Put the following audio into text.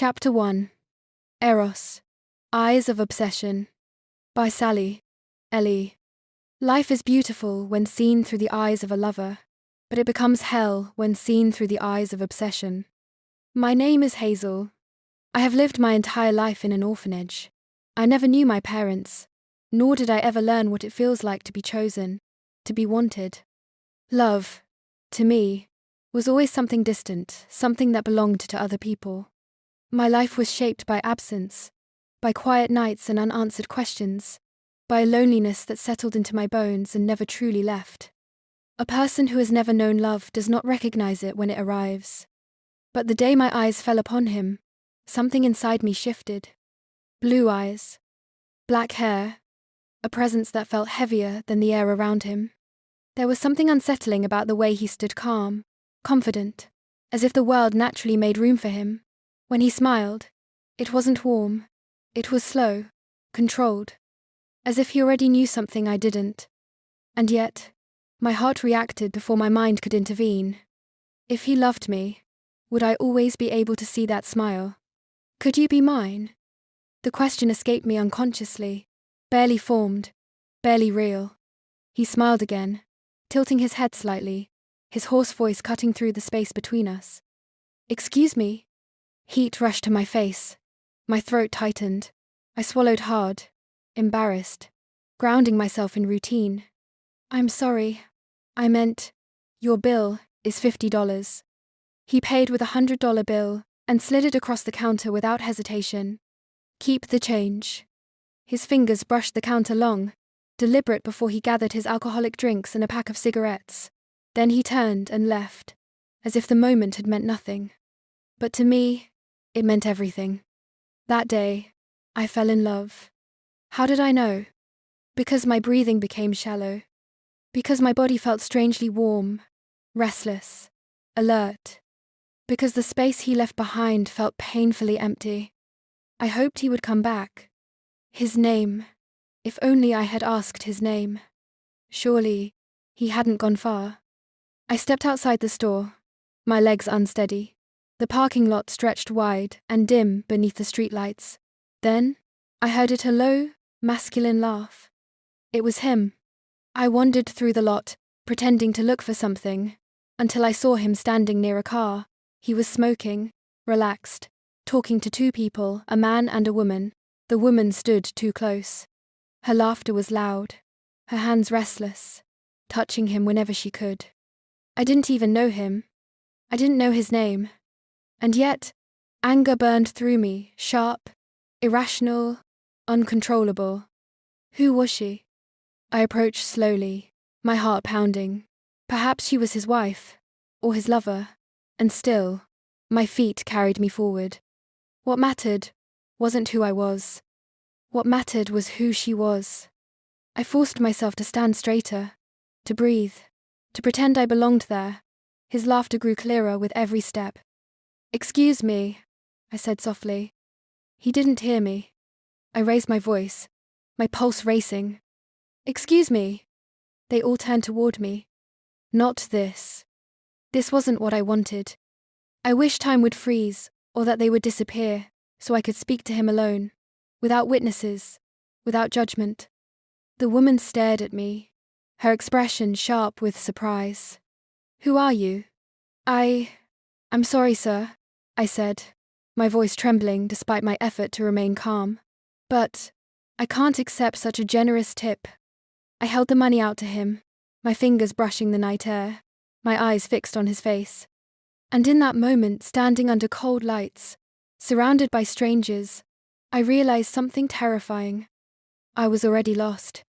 Chapter 1. Eros. Eyes of Obsession. By Sally.LE. Life is beautiful when seen through the eyes of a lover, but it becomes hell when seen through the eyes of obsession. My name is Hazel. I have lived my entire life in an orphanage. I never knew my parents, nor did I ever learn what it feels like to be chosen, to be wanted. Love, to me, was always something distant, something that belonged to other people. My life was shaped by absence, by quiet nights and unanswered questions, by a loneliness that settled into my bones and never truly left. A person who has never known love does not recognize it when it arrives. But the day my eyes fell upon him, something inside me shifted. Blue eyes, black hair, a presence that felt heavier than the air around him. There was something unsettling about the way he stood calm, confident, as if the world naturally made room for him. When he smiled, it wasn't warm. It was slow, controlled, as if he already knew something I didn't. And yet, my heart reacted before my mind could intervene. If he loved me, would I always be able to see that smile? Could you be mine? The question escaped me unconsciously, barely formed, barely real. He smiled again, tilting his head slightly, his hoarse voice cutting through the space between us. "Excuse me." Heat rushed to my face. My throat tightened. I swallowed hard, embarrassed, grounding myself in routine. "I'm sorry. I meant, your bill is $50. He paid with a $100 bill and slid it across the counter without hesitation. "Keep the change." His fingers brushed the counter long, deliberate before he gathered his alcoholic drinks and a pack of cigarettes. Then he turned and left, as if the moment had meant nothing. But to me, it meant everything. That day, I fell in love. How did I know? Because my breathing became shallow. Because my body felt strangely warm, restless, alert. Because the space he left behind felt painfully empty. I hoped he would come back. His name. If only I had asked his name. Surely, he hadn't gone far. I stepped outside the store, my legs unsteady. The parking lot stretched wide and dim beneath the streetlights. Then, I heard it a low, masculine laugh. It was him. I wandered through the lot, pretending to look for something, until I saw him standing near a car. He was smoking, relaxed, talking to two people, a man and a woman. The woman stood too close. Her laughter was loud, her hands restless, touching him whenever she could. I didn't even know him. I didn't know his name. And yet, anger burned through me, sharp, irrational, uncontrollable. Who was she? I approached slowly, my heart pounding. Perhaps she was his wife, or his lover, and still, my feet carried me forward. What mattered wasn't who I was. What mattered was who she was. I forced myself to stand straighter, to breathe, to pretend I belonged there. His laughter grew clearer with every step. "Excuse me," I said softly. He didn't hear me. I raised my voice, my pulse racing. "Excuse me." They all turned toward me. Not this. This wasn't what I wanted. I wished time would freeze, or that they would disappear, so I could speak to him alone, without witnesses, without judgment. The woman stared at me, her expression sharp with surprise. "Who are you?" I'm sorry, sir," I said, my voice trembling despite my effort to remain calm. "But I can't accept such a generous tip." I held the money out to him, my fingers brushing the night air, my eyes fixed on his face. And in that moment, standing under cold lights, surrounded by strangers, I realized something terrifying. I was already lost.